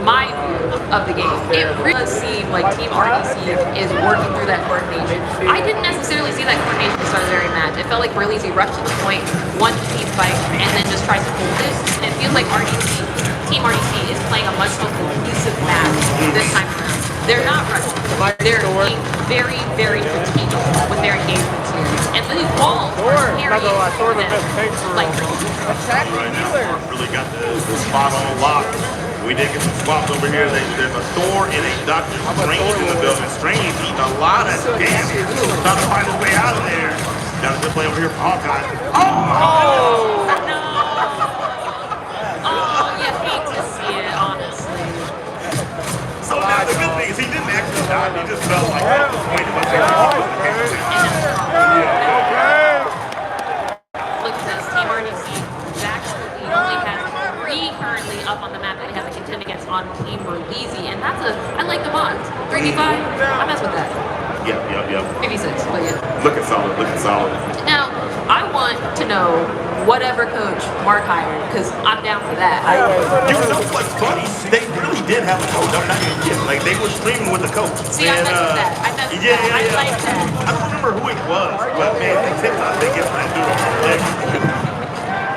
my view of the game, it really does seem like Team RDC is working through that coordination. I didn't necessarily see that coordination at the start of every match. It felt like Berlizzi rushed to the point, won the team fight, and then just tried to hold this. And it feels like Team RDC is playing a much more cohesive match this time around. They're not rushing. They're being very, very strategic with their engagements here. And these walls are carrying them like crazy. Right now, Mark really got the spot on lock. We did get some swaps over here. There's a Thor and a Dr. Strange in the building. Strange eating a lot of damage. Trying to find his way out of there. Got a good play over here for Hawkeye. Oh, no. Oh, you hate to see it, honestly. So now the good thing is he didn't actually die. He just felt like that was way too much damage. Look at this. Team RDC actually only has 3 currently up on the map that he has to contend against on Team Berlizzi. And that's I like the mods. 3v5, I mess with that. Yep. Maybe 6, but yeah. Looking solid. Now, I want to know whatever coach Mark hired, because I'm down for that. You know what's funny? They really did have a coach. I'm not even kidding. Like, they were streaming with the coach. See, I mess with that. I like that. I don't remember who it was, but man, they tipped us. They get that dude on the leg.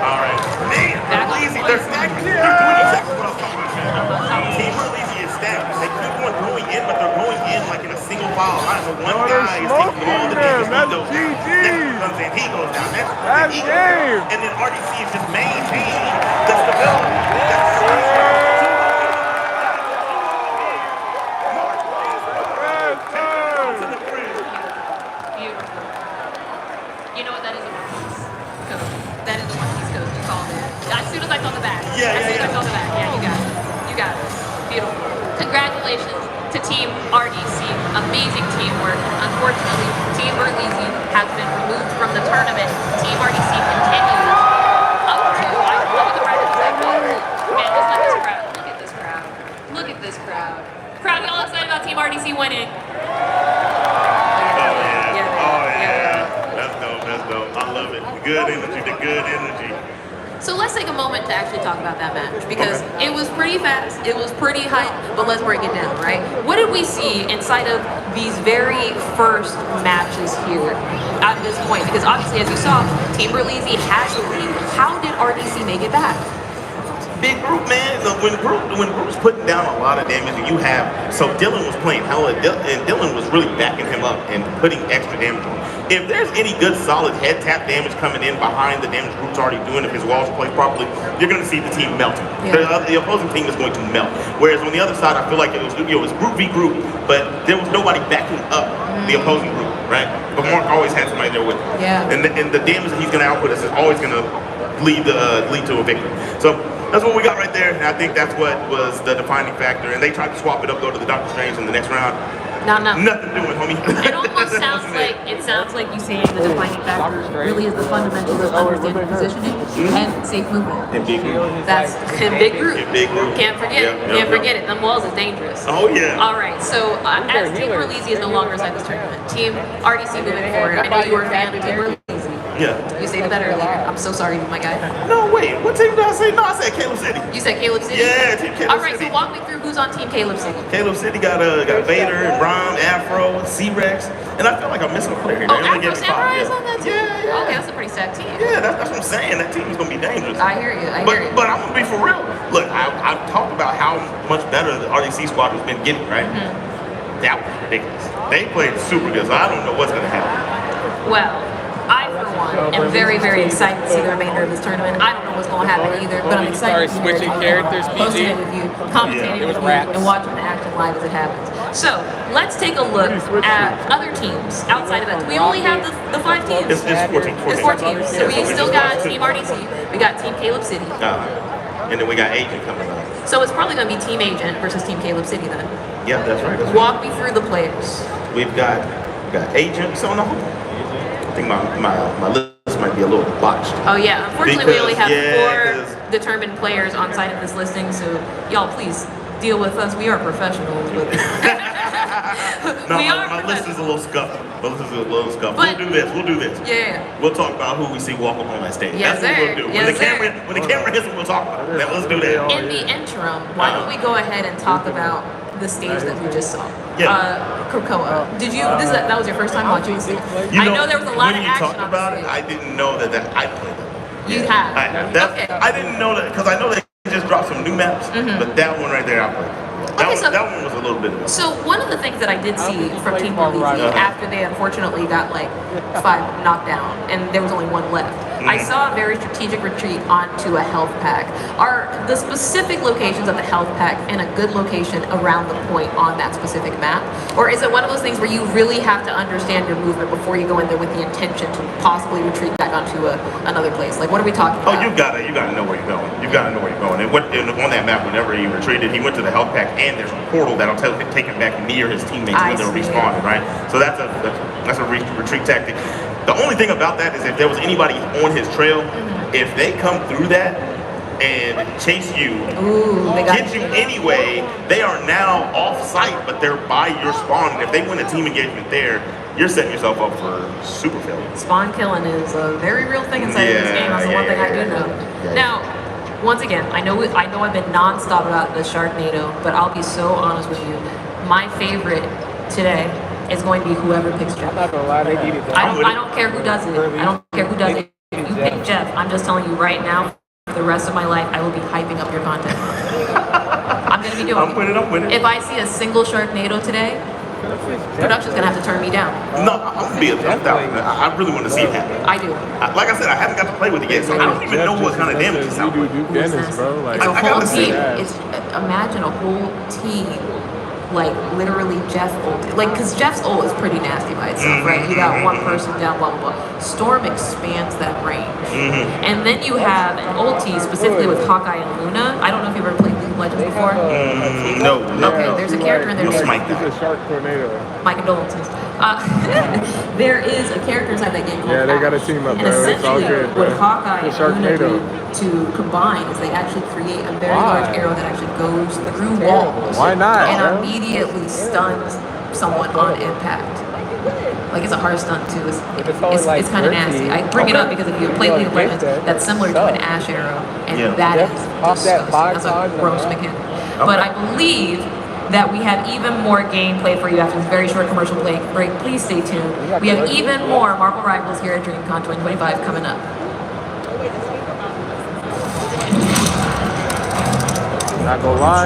All right. Man, Berlizzi, they're stacked. They're doing exactly what I was talking about. Team Berlizzi is stacked. They keep going in, but they're going in like in a single file. I know one guy is taking all the damage. He goes down. That's game. And then RDC is just maintaining the stability. Beautiful. You know what that is a one-piece code. That is a one-piece code. You called it. As soon as I saw the back. Yeah. Yeah, you got it. Beautiful. Congratulations to Team RDC. Amazing teamwork. Unfortunately, Team Berlizzi has been removed from the tournament. Team RDC continues up to, look at the right man, just look at this crowd. Look at this crowd. Crowd, y'all excited about Team RDC winning? That's dope. I love it. The good energy. So let's take a moment to actually talk about that match, because it was pretty fast, it was pretty hype, but let's break it down, right? What did we see inside of these very first matches here at this point? Because obviously, as you saw, Team Berlizzi has the lead. How did RDC make it back? Big group, man. When group's putting down a lot of damage, and Dylan was playing hella, and Dylan was really backing him up and putting extra damage on him. If there's any good solid head tap damage coming in behind the damage group's already doing, if his walls are placed properly, you're going to see the team melting. Yeah. The opposing team is going to melt. Whereas on the other side, I feel like it was group v group, but there was nobody backing up the opposing group, right? But Mark always had somebody there with him. Yeah. And the damage that he's going to output us is always going to lead to a victory. So that's what we got right there, and I think that's what was the defining factor. And they tried to swap it up, go to the Dr. Strange in the next round. Nothing doing, homie. It almost sounds like you saying the defining factor really is the fundamentals of understanding positioning and safe movement. In big group. That's in big group. Can't forget it. Can't forget it. Them walls is dangerous. Oh yeah. All right. So as Team Berlizzi is no longer inside this tournament, Team RDC moving forward. I know you were a fan of Team Berlizzi. Yeah. You stated that earlier. I'm so sorry, my guy. No, wait. What team did I say? No, I said Caleb City. You said Caleb City? Yeah, Team Caleb City. All right, so walk me through who's on Team Caleb City. Caleb City got Vader, Braum, Afro, C-Rex, and I feel like I'm missing a player here. Oh, Afro Samurai is on that team? Yeah. Okay, that's a pretty stacked team. Yeah, that's what I'm saying. That team is going to be dangerous. I hear you. But I'm going to be for real. Look, I've talked about how much better the RDC squad has been getting, right? That was ridiculous. They played super good, so I don't know what's going to happen. Well, I, for one, am very, very excited to see the remainder of this tournament. I don't know what's going to happen either, but I'm excited to switching characters, hosting it with you, commentating with you, and watching the action live as it happens. So, let's take a look at other teams outside of that. We only have the 5 teams. It's 4 teams. It's 4 teams. So we still got Team RDC, we got Team Caleb City. And then we got Agent coming up. So it's probably going to be Team Agent versus Team Caleb City then. Yeah, that's right. Walk me through the players. We've got Agent. So no, I think my list might be a little botched. Oh yeah, unfortunately we only have 4 determined players on site of this listing, so y'all please deal with us. We are professionals. No, We are my list is a little scuffed. My list is a little scuffed. But- We'll do this. We'll do this. Yeah. We'll talk about who we see walk up on that stage. Yes, That's what sir. we'll do. Yes, When the camera hits, we'll talk about it. Let's do that. In the interim, why don't we go ahead and talk about the stage that we just saw? Yeah. Krakoa. Did you? That was your first time watching the stage? You I know there was a lot when of you action talked on about the it, stage. I didn't know that I played it. You have. I have. Okay. I didn't know that because I know they just dropped some new maps, but that one right there I played. That one was a little bit of a... So one of the things that I did see from Team Releasy after they unfortunately got like 5 knocked down and there was only 1 left, I saw a very strategic retreat onto a health pack. Are the specific locations of the health pack in a good location around the point on that specific map? Or is it one of those things where you really have to understand your movement before you go in there with the intention to possibly retreat back onto another place? Like, what are we talking about? Oh, you gotta know where you're going. You gotta know where you're going. And on that map, whenever he retreated, he went to the health pack, and there's a portal that'll take him back near his teammates when they're respawning, right? So that's a retreat tactic. The only thing about that is if there was anybody on his trail, if they come through that and chase you, get you anyway, they are now off site, but they're by your spawn. And if they win a team engagement there, you're setting yourself up for super failure. Spawn killing is a very real thing inside of this game. That's the one thing I do know. Now, once again, I know I've been nonstop about the Sharknado, but I'll be so honest with you. My favorite today is going to be whoever picks Jeff. I'm not gonna lie, they need it. I don't care who does it. I don't care who does it. If you pick Jeff, I'm just telling you right now, for the rest of my life, I will be hyping up your content. I'm going to be doing I'm with it. If I see a single Sharknado today, production's going to have to turn me down. No, I'm gonna be a tough out. I really want to see it happen. I do. Like I said, I haven't got to play with it yet, so I don't even know what kind of damage it's out. It's bro. Like, a I whole gotta see team. it. It's imagine a whole team, like literally Jeff ult. Like, because Jeff's ult is pretty nasty by itself, right? You got one person down, blah blah blah. Storm expands that range, and then you have an ulti specifically with Hawkeye and Luna. I don't know if you've ever played League of Legends before. No. Okay, there's a character in there. We'll smite that. It's a shark tornado. My condolences. There is a character inside that game called Yeah, they gotta Ash. team up, And bro. It's all essentially, good, what bro. Hawkeye It's and Luna do Sharknado. to combine is they actually create a very Why? large arrow that actually goes through walls. Why not, And bro? immediately stuns someone on impact. Like, it's a hard stunt too. it's only like It's kind of 30. nasty. I bring it up because if you play Yeah, League of Legends, that. that's similar to an Ash arrow, and Yeah. that is Off that disgusting. 5 That's a times, gross man. mechanic. But I believe that we have even more gameplay for you after this very short commercial break. Please stay tuned. We have even more Marvel Rivals here at Dreamcon 2025 coming up. Not gonna lie.